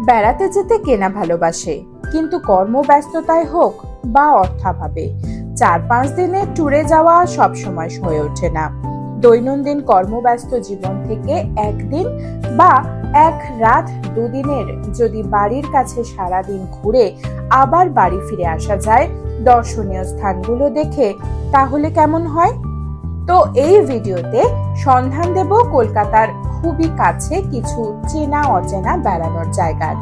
বেড়াতে যেতে কেনা ভালোবাসে, কিন্তু কর্মব্যস্ততায় হোক বা অর্থাভাবে 4-5 দিনের ট্যুরে যাওয়া সবসময় হয়ে ওঠে না। দৈনন্দিন কর্মব্যস্ত জীবন থেকে একদিন বা এক রাত 2 দিনের যদি বাড়ির কাছে সারাদিন ঘুরে আবার বাড়ি ফিরে আসা যায় দর্শনীয় স্থানগুলো দেখে, তাহলে কেমন হয়? তো এই ভিডিওতে সন্ধান দেব কলকাতার খুবই কাছে কিছু চেনা অচেনা বেড়ানোর জায়গার,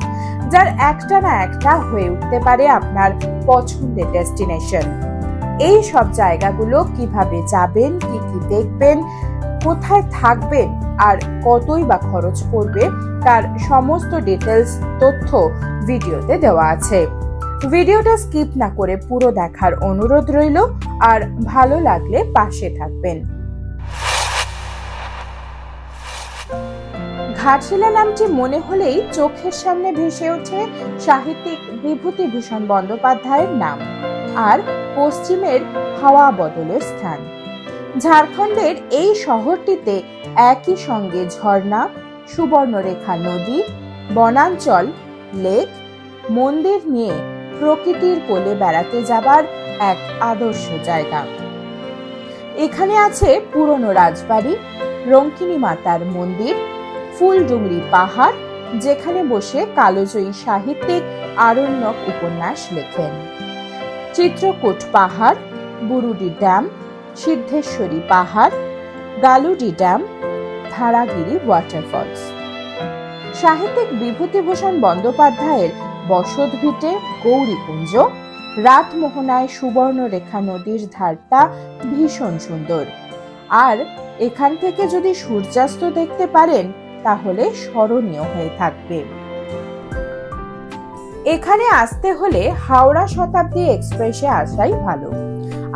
যার একটা না একটা হয়ে উঠতে পারে আপনার পছন্দের ডেস্টিনেশন। এই সব জায়গাগুলো কিভাবে যাবেন, কি কি দেখবেন, কোথায় থাকবেন আর কতই বা খরচ পড়বে, তার সমস্ত ডিটেলস তথ্য ভিডিওতে দেওয়া আছে। ভিডিওটা স্কিপ না করে পুরো দেখার অনুরোধ রইল, আর ভালো লাগলে পাশে থাকবেন। ঘাটশিলা নামটি মনে হলেই চোখের সামনে ভেসে ওঠে সাহিত্যিক বিভূতিভূষণ বন্দ্যোপাধ্যায়ের নাম আর পশ্চিমের হাওয়া বদলের স্থান। ঝাড়খণ্ডের এই শহরটিতে একই সঙ্গে ঝর্ণা, সুবর্ণরেখা নদী, বনাঞ্চল, লেক, মন্দির নিয়ে প্রকৃতির কোলে বেড়াতে যাবার এক আদর্শ জায়গা। এখানে আছে পুরনো রাজবাড়ি, রঙ্কিনী মাতার মন্দির, ফুলডুংরি পাহাড়, যেখানে বসে কালজয়ী সাহিত্যিক আরণ্যক উপন্যাস লেখেন, চিত্রকূট পাহাড়, বুরুডি ড্যাম, সিদ্ধেশ্বরী পাহাড়, গালুডি ড্যাম, ধারাগিরি ওয়াটারফলস। সাহিত্যিক বিভূতিভূষণ বন্দ্যোপাধ্যায়ের বসতভিটে গৌরীকুঞ্জ, রাতমোহনায় সুবর্ণরেখা নদীর ধারটা ভীষণ সুন্দর, আর এখান থেকে যদি সূর্যাস্ত দেখতে পারেন তাহলে স্মরণীয় হয়ে থাকবে। এখানে আসতে হলে হাওড়া শতাব্দী এক্সপ্রেসে আসাই ভালো।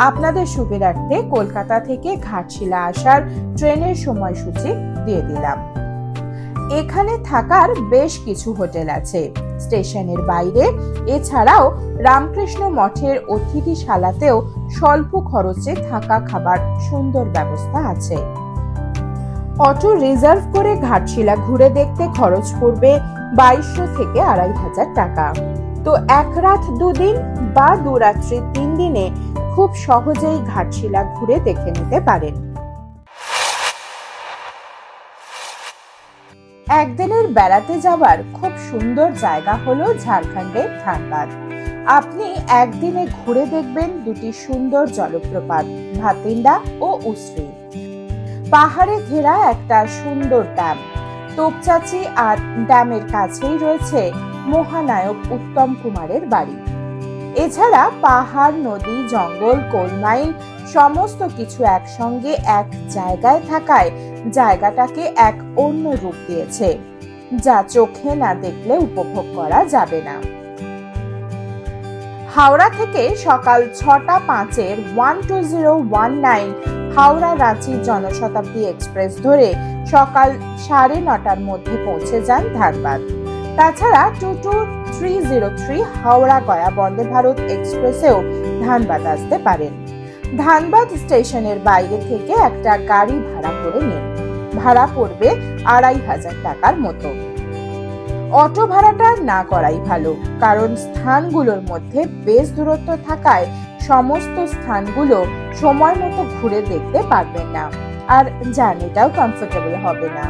আপনাদের সুবিধার্থে কলকাতা থেকে ঘাটশিলা আসার ট্রেনের সময়সূচি দিয়ে দিলাম। এখানে থাকার বেশ কিছু হোটেল আছে স্টেশনের বাইরে। এছাড়াও রামকৃষ্ণ মঠের অতিথিশালাতেও স্বল্প খরচে থাকা খাবার সুন্দর ব্যবস্থা আছে। অটো রিজার্ভ করে ঘাটশিলা ঘুরে দেখতে খরচ পড়বে 2200 থেকে 2500 টাকা। তো 1 রাত 2 দিন বা 2 রাত্রি 3 দিনে খুব সহজেই ঘাটশিলা ঘুরে দেখে নিতে পারেন। একদিনের বেড়াতে যাবার খুব সুন্দর জায়গা হলো ঝাড়খণ্ডের ধানবাদ। আপনি একদিনে ঘুরে দেখবেন 2টি সুন্দর জলপ্রপাত, ভাতিন্ডা ও উসরি। পাহাড়ে ঘেরা একটা সুন্দর ড্যাম তোপচাচি, আর ড্যামের কাছেই রয়েছে মহানায়ক উত্তম কুমারের বাড়ি। এছাড়া পাহাড়, নদী, জঙ্গল, কোল মাইন সমস্ত কিছু একসঙ্গে এক জায়গায় থাকায় জায়গাটাকে এক অন্য রূপ দিয়েছে, যা চোখে না দেখলে উপভোগ করা যাবে না। হাওড়া থেকে সকাল 6:05 12019 হাওড়া রাঁচি জনশতাব্দী এক্সপ্রেস ধরে সকাল 9:30টার মধ্যে পৌঁছে যান ধানবাদ। তাছাড়া 22303 হাওড়া গয়া বন্দে ভারত এক্সপ্রেসেও ধানবাদ আসতে পারেন। ধানবাদ স্টেশনের বাইরে থেকে একটা গাড়ি ভাড়া করে নিন। ভাড়া পড়বে 2500 টাকার মতো। অটো ভাড়াটা না করাই ভালো, কারণ স্থানগুলোর মধ্যে বেশ দূরত্ব থাকায় সমস্ত স্থানগুলো সময় মতো ঘুরে দেখতে পারবেন না, আর জার্নিটাও কমফোর্টেবল হবে না।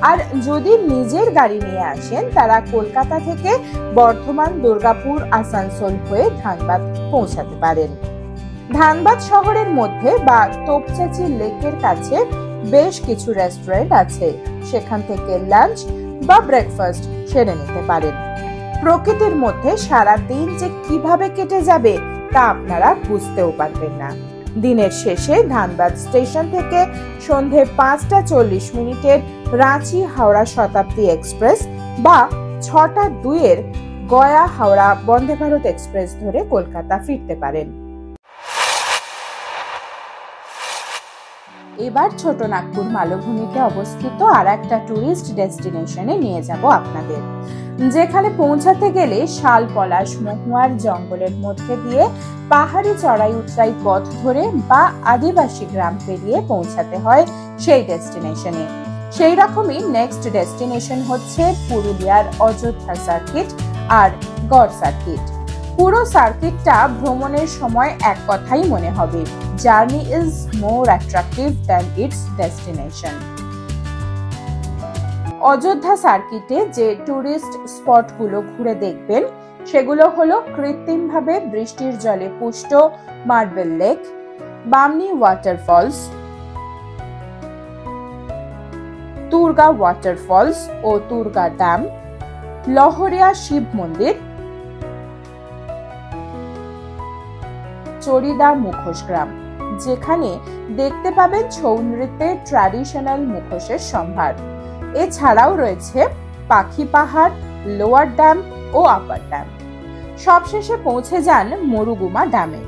আর যদি নিজের গাড়ি নিয়ে আসেন, তারা কলকাতা থেকে বর্ধমান, দুর্গাপুর, আসানসোল হয়ে ধানবাদ পৌঁছাতে পারেন। ধানবাদ শহরের মধ্যে বা তোপচাচি লেকের কাছে বেশ কিছু রেস্টুরেন্ট আছে, সেখান থেকে লাঞ্চ বা ব্রেকফাস্ট সেরে নিতে পারেন। প্রকৃতির মধ্যে সারা দিন যে কিভাবে কেটে যাবে তা আপনারা বুঝতেও পারবেন না। দিনের শেষে ধানবাদ স্টেশন থেকে সন্ধে 5:40 রাঁচি হাওড়া শতাব্দী এক্সপ্রেস বা 6:02 গয়া হাওড়া বন্দে ভারত এক্সপ্রেস ধরে কলকাতা ফিরতে পারেন। এবার ছোট নাগপুর মালভূমিতে অবস্থিত আর একটা টুরিস্ট ডেস্টিনেশনে নিয়ে যাব আপনাদের, যেখানে পৌঁছাতে গেলে শাল পলাশ মহুয়ার জঙ্গলের মধ্যে দিয়ে পাহাড়ি চড়াই উতরাই পথ ধরে বা আদিবাসী গ্রাম পেরিয়ে পৌঁছাতে হয় সেই ডেস্টিনেশনে। সেই রকমই নেক্সট ডেস্টিনেশন হচ্ছে পুরুলিয়ার অযোধ্যা সার্কিট আর গড় সার্কিট। পুরো সার্কিটটা ভ্রমণের সময় এক কথাই মনে হবে, journey is more attractive than it's destination. Ayodhya সার্কিটে যে টুরিস্ট স্পটগুলো ঘুরে দেখবেন সেগুলো হলো কৃত্রিমভাবে বৃষ্টির জলে পুষ্ট marble lake, Bamni waterfalls, Turga waterfalls ও তুর্গা ড্যাম, লহরিয়া শিব মন্দির, চরিদা মুখোশ গ্রাম, যেখানে দেখতে পাবেন ছৌ নৃত্যের ট্র্যাডিশনাল মুখোশের সম্ভার। এছাড়াও রয়েছে পাখি পাহাড়, লোয়ার ড্যাম ও আপার ড্যাম। সবশেষে পৌঁছে যান মুরুগুমা ড্যামে,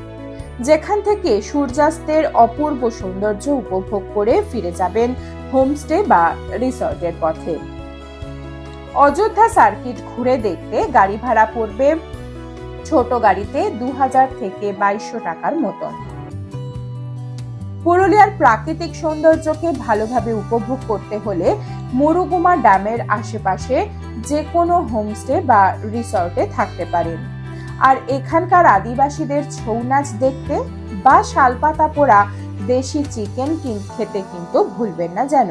যেখান থেকে সূর্যাস্তের অপূর্ব সৌন্দর্য উপভোগ করে ফিরে যাবেন হোমস্টে বা রিসর্টের পথে। অযোধ্যা সার্কিট ঘুরে দেখতে গাড়ি ভাড়া পড়বে ছোট গাড়িতে 2000 থেকে 2200 টাকার মতন। পুরুলিয়ার প্রাকৃতিক সৌন্দর্যকে ভালোভাবে উপভোগ করতে হলে মুরুগুমা ড্যামের আশেপাশে যে কোনো হোমস্টে বা রিসর্টে থাকতে পারেন। আর এখানকার আদিবাসীদের ছৌ নাচ দেখতে বা শালপাতা পোড়া দেশি চিকেন খেতে কিন্তু ভুলবেন না যেন।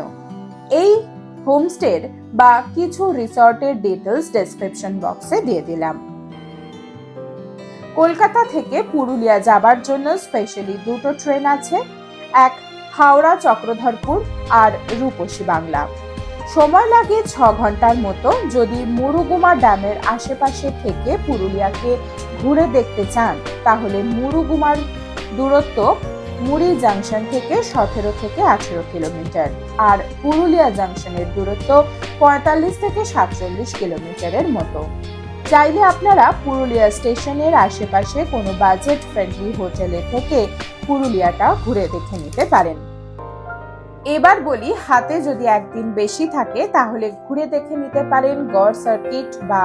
এই হোমস্টের বা কিছু রিসর্টের ডিটেলস ডেসক্রিপশন বক্সে দিয়ে দিলাম। কলকাতা থেকে পুরুলিয়া যাবার জন্য স্পেশালি দুটো ট্রেন আছে, এক হাওড়া চক্রধরপুর আর রূপসী বাংলা। সময় লাগে 6 ঘন্টার মতো। যদি মুরুগুমা ড্যামের আশেপাশে থেকে পুরুলিয়াকে ঘুরে দেখতে চান তাহলে মুরুগুমার দূরত্ব মুড়ি জাংশন থেকে 17 থেকে 18 কিলোমিটার আর পুরুলিয়া জাংশনের দূরত্ব 45 থেকে 47 কিলোমিটারের মতো। চাইলে আপনারা পুরুলিয়া স্টেশনের আশেপাশে কোনো বাজেট ফ্রেন্ডলি হোটেলে থেকে পুরুলিয়াটা ঘুরে দেখে নিতে পারেন। এবার বলি, হাতে যদি একদিন বেশি থাকে তাহলে ঘুরে দেখে নিতে পারেন গড় সার্কিট বা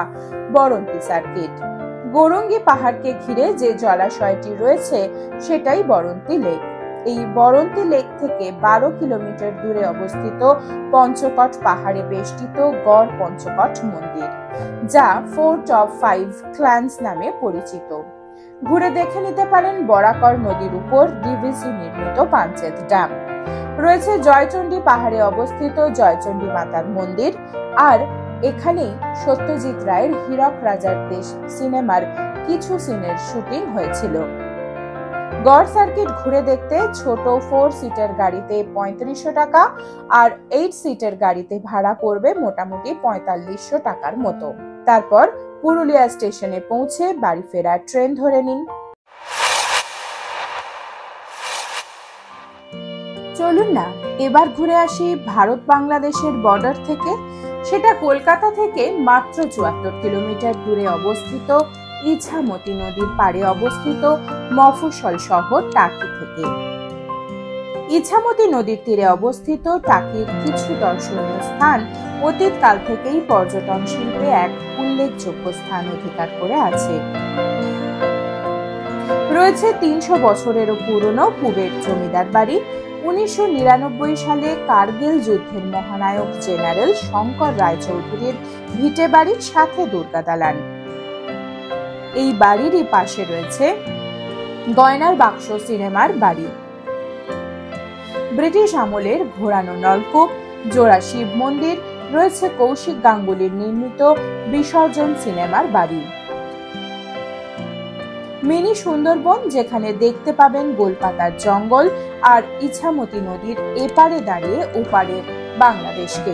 বরন্তি সার্কিট। গৌরঙ্গি পাহাড়কে ঘিরে যে জলাশয়টি রয়েছে সেটাই বরন্তি লেক। এই বরন্তি লেক থেকে 12 কিলোমিটার দূরে অবস্থিত পঞ্চকট পাহাড়ে বেষ্টিত গড় পঞ্চকট মন্দির, যা ফোর্ট অফ 5 ক্ল্যান্স নামে পরিচিত। ঘুরে দেখে নিতে পারেন বরাকর নদীর উপর ডিভিসি নির্মিত পাঞ্চেত ড্যাম। রয়েছে জয়চণ্ডী পাহাড়ে অবস্থিত জয়চণ্ডী মাতার মন্দির, আর এখানেই সত্যজিৎ রায়ের হীরক রাজার দেশ সিনেমার কিছু সিনের শুটিং হয়েছিল। গড় সার্কিট ঘুরে দেখতে ছোট 4 সিটের গাড়িতে 3500 টাকা আর 8 সিটের গাড়িতে ভাড়া পড়বে মোটামুটি 4500 টাকার মতো। তারপর পুরুলিয়া স্টেশনে পৌঁছে বাড়ি ফেরার ট্রেন ধরে নিন। চলুন না এবার ঘুরে আসি ভারত বাংলাদেশের বর্ডার থেকে। সেটা কলকাতা থেকে মাত্র 74 কিলোমিটার দূরে অবস্থিত ইছামতি নদীর পাড়ে অবস্থিত মফস্বল শহর টাকি থেকে। ইছামতি নদীর তীরে অবস্থিত টাকির কিছু দর্শনীয় স্থান অতীতকাল থেকেই পর্যটন শিল্পে এক উল্লেখযোগ্য স্থান অধিকার করে আছে। রয়েছে 300 বছরেরও পুরনো পুবের জমিদার বাড়ি। 1999 সালে কার্গিল যুদ্ধের মহানায়ক জেনারেল শঙ্কর রায়চৌধুরীর ভিটে বাড়ির সাথে দুর্গা দালান। এই বাড়িরই পাশে রয়েছে গয়নার বাক্স সিনেমার বাড়ি, ব্রিটিশ আমলের ঘোরানো নলকূপ, জোড়া শিব মন্দির, রয়েছে কৌশিক গাঙ্গুলির নির্মিত বিসর্জন সিনেমার বাড়ি, মিনি সুন্দরবন যেখানে দেখতে পাবেন গোলপাতার জঙ্গল আর ইছামতি নদীর এপারে দাঁড়িয়ে ওপারে বাংলাদেশকে।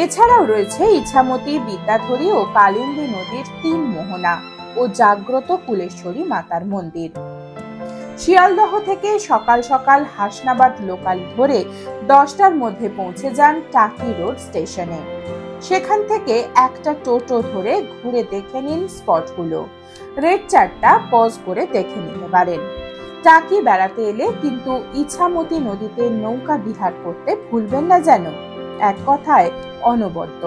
এছাড়াও রয়েছে ইছামতি, বিদ্যাধরী ও কালিন্দী নদীর 3 মোহনা ও জাগ্রত কুলেশ্বরী মাতার মন্দির। শিয়ালদহ থেকে সকাল সকাল হাসনাবাদ লোকাল ধরে 10টার মধ্যে পৌঁছে যান টাকি রোড স্টেশনে। সেখান থেকে একটা টোটো ধরে ঘুরে দেখে নিন স্পটগুলো। রেড চার্টটা পজ করে দেখে নিতে পারেন। টাকি বেড়াতে এলে কিন্তু ইছামতি নদীতে নৌকা বিহার করতে ভুলবেন না যেন। এক কথায় অনবদ্য।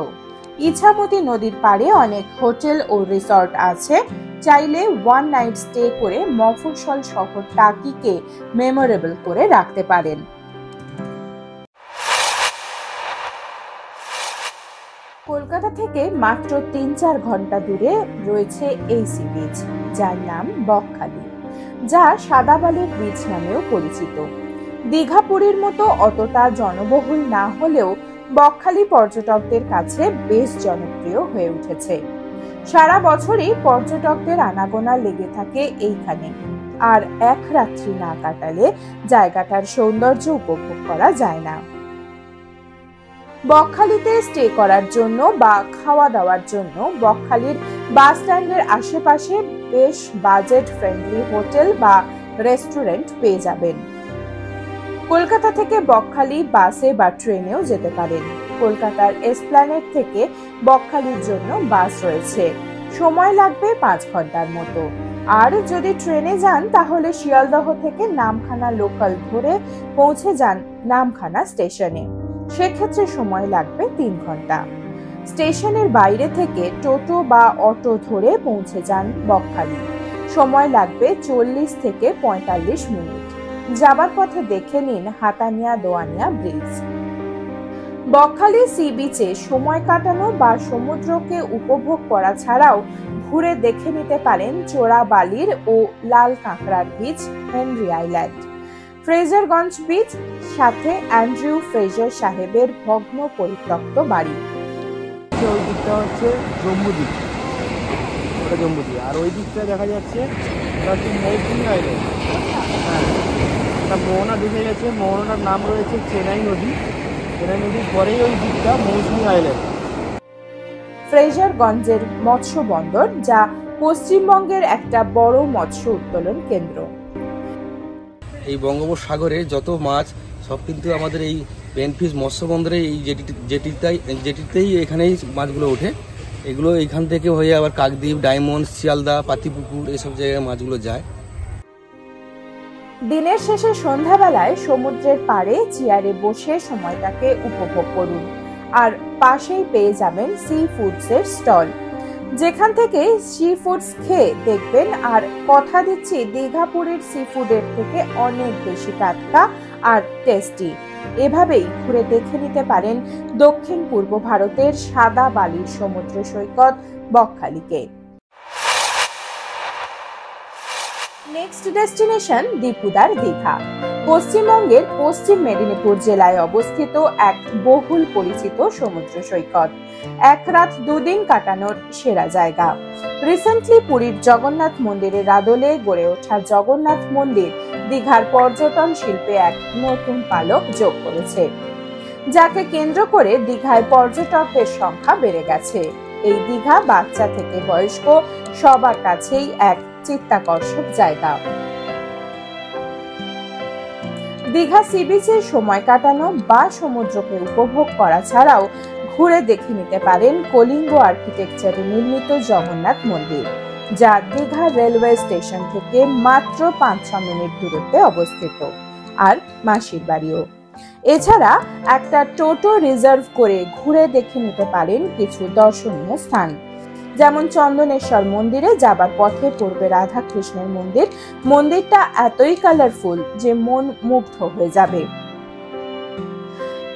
ইছামতি নদীর পাড়ে অনেক হোটেল ও রিসর্ট আছে। চাইলে 1 নাইট স্টে করে মফস্বল শহর টাকিকে মেমোরেবল করে রাখতে পারেন। কলকাতা থেকে মাত্র ৩-৪ ঘন্টা দূরে রয়েছে এই সি বিচ, যার নাম বকখালি, যা সাদা বালির বিচ নামেও পরিচিত। দীঘা পুরীর মতো অতটা জনবহুল না হলেও বকখালি পর্যটকদের কাছে বেশ জনপ্রিয় হয়ে উঠেছে। সারা বছরই পর্যটকদের আনাগোনা লেগে থাকে এইখানে, আর এক রাত্রি না কাটালে জায়গাটার সৌন্দর্য উপভোগ করা যায় না। বকখালিতে স্টে করার জন্য বা খাওয়া দাওয়ার জন্য বকখালির বাস স্ট্যান্ডের আশেপাশে বেশ বাজেট ফ্রেন্ডলি হোটেল বা রেস্টুরেন্ট পেয়ে যাবেন। কলকাতা থেকে বকখালি বাসে বা ট্রেনেও যেতে পারেন। কলকাতার এসপ্ল্যানেড থেকে বকখালির জন্য বাস রয়েছে, সময় লাগবে 5 ঘন্টার মতো। আর যদি ট্রেনে যান তাহলে শিয়ালদহ থেকে নামখানা লোকাল ধরে পৌঁছে যান নামখানা স্টেশনে, সেক্ষেত্রে সময় লাগবে 3 ঘন্টা। স্টেশনের বাইরে থেকে টোটো বা অটো ধরে পৌঁছে যান বকখালি, সময় লাগবে 40 থেকে 45 মিনিট। যাবার পথে দেখে নিন হাতানিয়া দোয়ানিয়া ব্রিজ। বকখালি সি বিচে সময় কাটানো বা সমুদ্রকে উপভোগ করা ছাড়াও ঘুরে দেখে নিতে পারেন চোরা বালির ও লাল কাঁকড়ার beach, Henry island, Fraserganj beach, সাথে অ্যান্ড্রিউ ফ্রেজার সাহেবের ভগ্ন পরিত্যক্ত বাড়ি। ওই দিকটা হচ্ছে জম্বুদ্বীপ, ওটা জম্বুদ্বীপ। আর ওই দিকটা দেখা যাচ্ছে ওটা হচ্ছে মৌসুমী আইল্যান্ড। হ্যাঁ, একটা মোহনা ঢুকে গেছে, মোহনার নাম রয়েছে চেনাই নদী। চেনাই নদীর পরেই ওই দিকটা মৌসুমী আইল্যান্ড। ফ্রেজারগঞ্জের মৎস্য বন্দর, যা পশ্চিমবঙ্গের একটা বড় মৎস্য উত্তোলন কেন্দ্র। এই বঙ্গোপসাগরে যত মাছ সব কিন্তু আমাদের এই পেনফিশ মৎস্য বন্দরে এই জেটিতেই এখানেই মাছগুলো ওঠে। এগুলো এখান থেকে হয়ে আবার কাকদ্বীপ, ডায়মন্ড, শিয়ালদা, পাতিপুকুর এসব জায়গায় মাছগুলো যায়। দিনের শেষে সন্ধ্যাবেলায় সমুদ্রের পাড়ে চেয়ারে বসে সময়টাকে উপভোগ করুন, আর পাশেই পেয়ে যাবেন সি ফুডসের স্টল, যেখান থেকে সি ফুডস খেয়ে দেখবেন আর কথা দিচ্ছি দীঘাপুরের সি ফুডের থেকে অনেক বেশি টাটকা আর টেস্টি। এভাবেই ঘুরে দেখে নিতে পারেন দক্ষিণ পূর্ব ভারতের সাদা বালির সমুদ্র সৈকত বকখালিকে। নেক্সট ডেস্টিনেশন দীপুদার দীঘা। পশ্চিমবঙ্গের পশ্চিম মেদিনীপুর জেলায় অবস্থিত এক বহুল পরিচিত সমুদ্র সৈকত, এক রাত 2 দিন কাটানোর সেরা জায়গা। রিসেন্টলি পুরীর জগন্নাথ মন্দিরের আদলে গড়ে ওঠা জগন্নাথ মন্দির দীঘার পর্যটন শিল্পে এক নতুন পালক যোগ করেছে, যাকে কেন্দ্র করে দীঘায় পর্যটকদের সংখ্যা বেড়ে গেছে। এই দীঘা বাচ্চা থেকে বয়স্ক সবার কাছেই এক চিত্তাকর্ষক জায়গা। দীঘা সি বিচে সময় কাটানো বা সমুদ্রকে উপভোগ করা ছাড়াও ঘুরে দেখে নিতে পারেন কলিঙ্গ আর্কিটেকচারে নির্মিত জগন্নাথ মন্দির, যা দীঘা রেলওয়ে স্টেশন থেকে মাত্র 5-6 মিনিট দূরত্বে অবস্থিত, আর মাসির বাড়িও। এছাড়া একটা টোটো রিজার্ভ করে ঘুরে দেখে নিতে পারেন কিছু দর্শনীয় স্থান, যেমন চন্দনেশ্বর মন্দিরে যাবার পথে পড়বে রাধা কৃষ্ণের মন্দির। মন্দিরটা এতই কালারফুল যে মন মুগ্ধ হয়ে যাবে।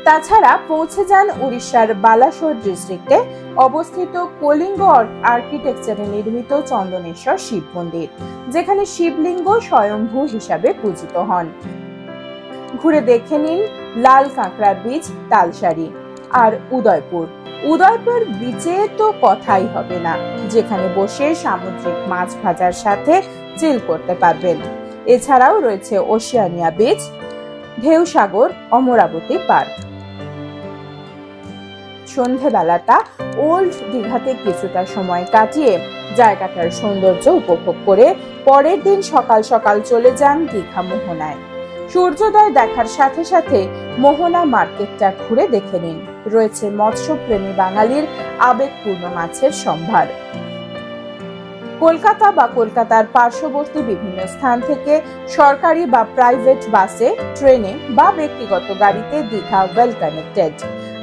তাছাড়া পৌঁছে যান উড়িষ্যার বালাসোর ডিস্ট্রিক্টে অবস্থিত কলিঙ্গ আর্কিটেকচারে নির্মিত চন্দনেশ্বর শিব মন্দির, যেখানে শিবলিঙ্গ স্বয়ম্ভু হিসাবে পূজিত হন। ঘুরে দেখে নিন লাল কাঁকড়ার বিচ, তালসারি, আর উদয়পুর বিচে তো কথাই হবে না, যেখানে বসে সামুদ্রিক মাছ ভাজার সাথে চিল করতে পারবেন। এছাড়াও রয়েছে Oceania beach, ঢেউসাগর, Amaravati park. সন্ধেবেলাটা old দীঘাতে কিছুটা সময় কাটিয়ে জায়গাটার সৌন্দর্য উপভোগ করে পরের দিন সকাল সকাল চলে যান দীঘা মোহনায়। সূর্যোদয় দেখার সাথে সাথে মোহনা মার্কেটটা ঘুরে দেখে নিন। রয়েছে মৎস্যপ্রেমী বাঙালির আবেগপূর্ণ মাছের সম্ভার। কলকাতা বা কলকাতার পার্শ্ববর্তী বিভিন্ন স্থান থেকে সরকারি বা প্রাইভেট বাসে, ট্রেনে বা ব্যক্তিগত গাড়িতে দীঘা ওয়েল কানেক্টেড,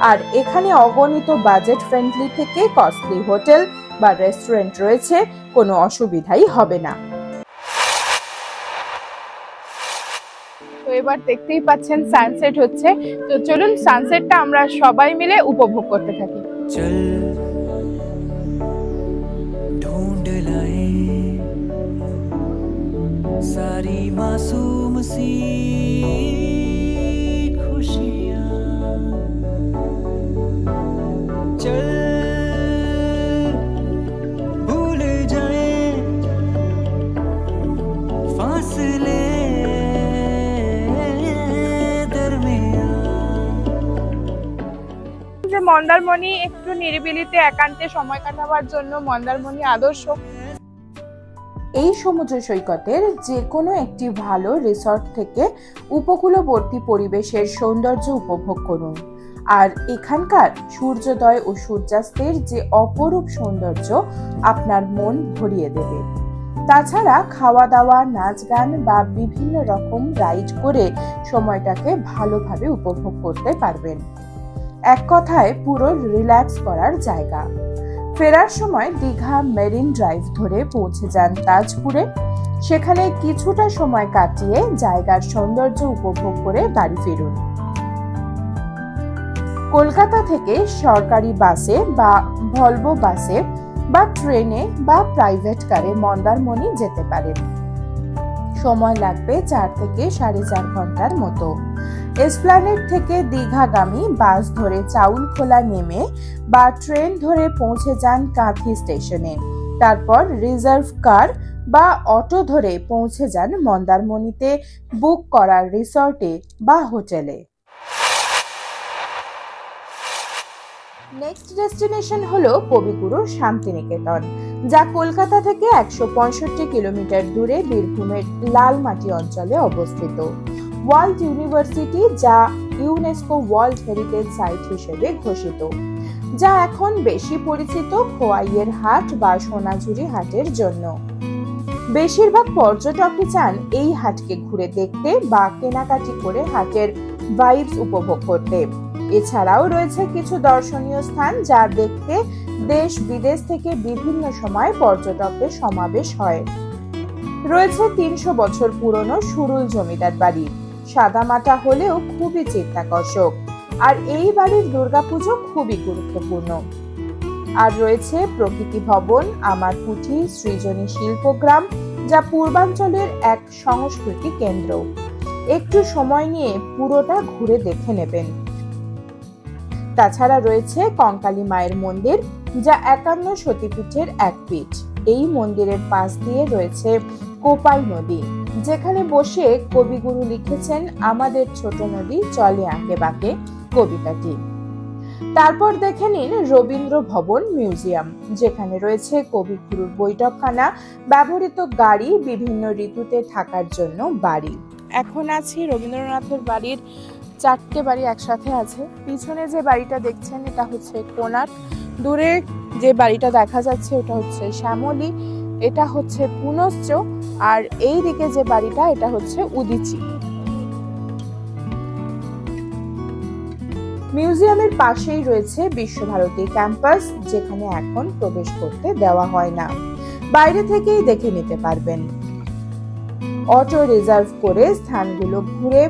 আর এখানে অগণিত বাজেট ফ্রেন্ডলি থেকে কস্টলি হোটেল বা রেস্টুরেন্ট রয়েছে, কোনো অসুবিধাই হবে না। তো এবার দেখতেই পাচ্ছেন সানসেট হচ্ছে। তো চলুন সানসেটটা আমরা সবাই মিলে উপভোগ করতে থাকি। चल ढूंढ लाए सारी मासूम सी खुशियाँ, चल भूल जाए फासले दरमियाँ। যে মন্দারমণি একটু নিরিবিলিতে একান্তে সময় কাটাবার জন্য মন্দারমণি আদর্শ। এই সমুদ্র সৈকতের যে কোনো একটি ভালো রিসর্ট থেকে উপকূলবর্তী পরিবেশের সৌন্দর্য উপভোগ করুন। আর এখানকার সূর্যোদয় ও সূর্যাস্তের যে অপরূপ সৌন্দর্য আপনার মন ভরিয়ে দেবে। তাছাড়া খাওয়া দাওয়া, নাচ গান বা বিভিন্ন রকম রাইড করে সময়টাকে ভালোভাবে উপভোগ করতে পারবেন। এক কথায় পুরো রিল্যাক্স করার জায়গা। ফেরার সময় দীঘা মেরিন ড্রাইভ ধরে পৌঁছে যান তাজপুরে। সেখানে কিছুটা সময় কাটিয়ে জায়গার সৌন্দর্য উপভোগ করে বাড়ি ফিরুন। কলকাতা থেকে সরকারি বাসে বা ভলভো বাসে বা ট্রেনে বা প্রাইভেট কারে মন্দারমণি যেতে পারেন। সময় লাগবে 4 থেকে 4.5 ঘন্টার মতো। এসপ্ল্যানেড থেকে দীঘাগামী বাস ধরে চাউলখোলা নেমে বা ট্রেন ধরে পৌঁছে যান কাঁথি স্টেশনে। তারপর রিজার্ভ কার বা অটো ধরে পৌঁছে যান মন্দারমণিতে বুক করা রিসর্টে বা হোটেলে। নেক্সট ডেস্টিনেশন হলো কবিগুরু শান্তিনিকেতন, যা কলকাতা থেকে 165 কিলোমিটার দূরে বীরভূমের লালমাটি অঞ্চলে অবস্থিত। ওয়ার্ল্ড ইউনিভার্সিটি, যা ইউনেস্কো ওয়ার্ল্ড হেরিটেজ সাইট হিসেবে ঘোষিত, যা এখন বেশি পরিচিত খোয়াইয়ের হাট বা সোনাঝুরি হাটের জন্য। বেশিরভাগ পর্যটকই চান এই হাটকে ঘুরে দেখতে বা কেনাকাটি করে হাটের ভাইবস উপভোগ করতে। এছাড়াও রয়েছে কিছু দর্শনীয় স্থান যা দেখতে দেশ বিদেশ থেকে বিভিন্ন সময় পর্যটকদের সমাবেশ হয়। রয়েছে 300 বছর পুরনো সুরুল জমিদার বাড়ি, সাদামাটা হলেও খুবই চিত্তাকর্ষক, আর এই বাড়ির দুর্গাপুজো খুবই গুরুত্বপূর্ণ। আর রয়েছে প্রকৃতি ভবন, আমার কুঠি, সৃজনী শিল্পগ্রাম, যা পূর্বাঞ্চলের এক সংস্কৃতি কেন্দ্র। একটু সময় নিয়ে পুরোটা ঘুরে দেখে নেবেন। তাছাড়া রয়েছে কঙ্কালী মায়ের মন্দির, যা 51 সতীপীঠের এক পীঠ। এই মন্দিরের পাশ দিয়ে রয়েছে কোপাই নদী, যেখানে বসে কবিগুরু লিখেছেন আমাদের ছোট নদী চলে আঁকে বাঁকে কবিতাটি। তারপর দেখে নিন রবীন্দ্র ভবন মিউজিয়াম, যেখানে রয়েছে কবিগুরুর বৈঠকখানা, ব্যবহৃত গাড়ি, বিভিন্ন ঋতুতে থাকার জন্য বাড়ি। এখন আছি রবীন্দ্রনাথের বাড়ির 4টে বাড়ি একসাথে আছে। পিছনে যে বাড়িটা দেখছেন এটা হচ্ছে কোণার্ক, দূরে যে বাড়িটা দেখা যাচ্ছে ওটা হচ্ছে শ্যামলী, এটা হচ্ছে পুনশ্চ, আর এই দিকে যে বাড়িটা এটা হচ্ছে উদিচি। মিউজিয়ামের পাশেই রয়েছে বিশ্বভারতী ক্যাম্পাস, যেখানে এখন প্রবেশ করতে দেওয়া হয় না, বাইরে থেকেই দেখে নিতে পারবেন। অটো রিজার্ভ করে স্থানগুলো ঘুরে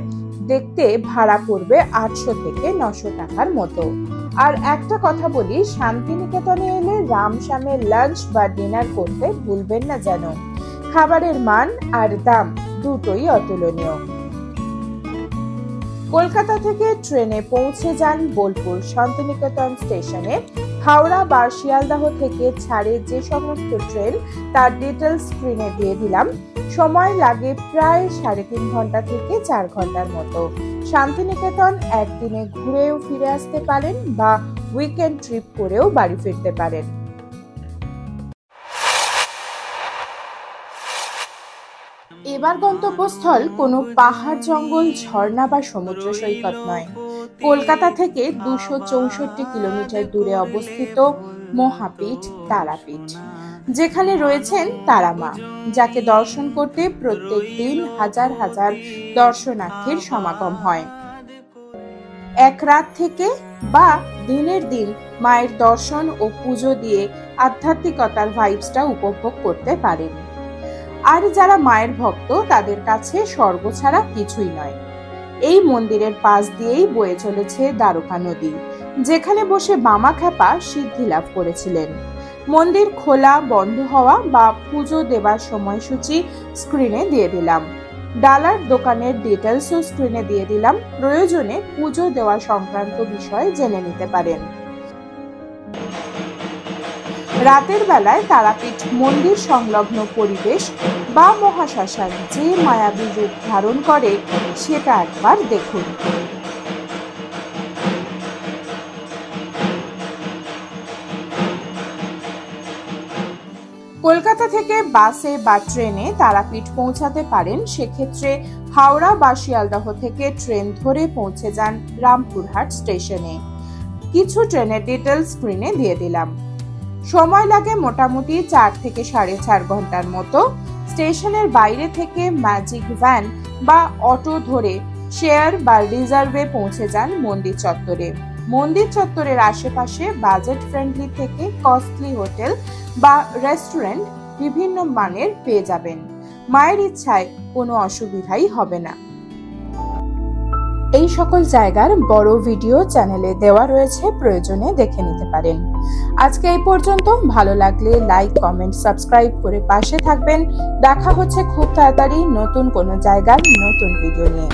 দেখতে ভাড়া পড়বে 800 থেকে 900 টাকার মতো। আর একটা কথা বলি, শান্তিনিকেতনে এলে রামশ্যামের লাঞ্চ বা ডিনার করতে ভুলবেন না যেন। খাবারের মান আর দাম দুটোই অতুলনীয়। কলকাতা থেকে ট্রেনে পৌঁছে যান বোলপুর শান্তিনিকেতন স্টেশনে। হাওড়া বা শিয়ালদাহ থেকে ছাড়ে যে সমস্ত ট্রেন তার ডিটেলস স্ক্রিনে দিয়ে দিলাম। সময় লাগে প্রায় 3.5 ঘন্টা থেকে 4 ঘন্টার মতো। শান্তিনিকেতন একদিনে ঘুরেও ফিরে আসতে পারেন বা উইকেন্ড ট্রিপ করেও বাড়ি ফিরতে পারেন। এবার গন্তব্যস্থল কোনো পাহাড়, জঙ্গল, ঝর্ণা বা সমুদ্র সৈকত নয়। কলকাতা থেকে 264 কিলোমিটার দূরে অবস্থিত মহাপীঠ তারাপীঠ, যেখানে রয়েছেন তারামা, যাকে দর্শন করতে প্রত্যেক দিন হাজার হাজার দর্শনার্থীর সমাগম হয়। এক রাত থেকে বা দিনের দিন মায়ের দর্শন ও পুজো দিয়ে আধ্যাত্মিকতার ভাইবসটা উপভোগ করতে পারেন। আর যারা মায়ের ভক্ত তাদের কাছে স্বর্গ ছাড়া কিছুই নয়। এই মন্দিরের পাশ দিয়েই বয়ে চলেছে দ্বারকা নদী, যেখানে বসে বামাখ্যাপা সিদ্ধি লাভ করেছিলেন। মন্দির খোলা বন্ধ হওয়া বা পুজো দেবার সময়সূচি স্ক্রিনে দিয়ে দিলাম। ডালার দোকানের ডিটেলসও স্ক্রিনে দিয়ে দিলাম, প্রয়োজনে পুজো দেওয়া সংক্রান্ত বিষয় জেনে নিতে পারেন। রাতের বেলায় তারাপীঠ মন্দির সংলগ্ন পরিবেশ বা মহাশ্মশান যে মায়াবী রূপ ধারণ করে সেটা একবার দেখুন। কলকাতা থেকে বাসে বা ট্রেনে তারাপীঠ পৌঁছাতে পারেন, সেক্ষেত্রে হাওড়া বা শিয়ালদহ থেকে ট্রেন ধরে পৌঁছে যান রামপুরহাট স্টেশনে। কিছু ট্রেনের ডিটেলস স্ক্রিনে দিয়ে দিলাম। সময় লাগে মোটামুটি 4 থেকে 4.5 ঘন্টার মতো। স্টেশনের বাইরে থেকে ম্যাজিক ভ্যান বা অটো ধরে শেয়ার বা রিজার্ভে পৌঁছে যান মন্দির চত্বরে। মন্দির চত্বরের আশেপাশে বাজেট ফ্রেন্ডলি থেকে কস্টলি হোটেল বা রেস্টুরেন্ট বিভিন্ন মানের পেয়ে যাবেন। মায়ের ইচ্ছায় কোনো অসুবিধাই হবে না। এই সকল জায়গার বড় ভিডিও চ্যানেলে দেওয়া রয়েছে, প্রয়োজনে দেখে নিতে পারেন। আজকে এই পর্যন্ত। ভালো লাগলে লাইক, কমেন্ট, সাবস্ক্রাইব করে পাশে থাকবেন। দেখা হচ্ছে খুব তাড়াতাড়ি নতুন কোনো জায়গার নতুন ভিডিও নিয়ে।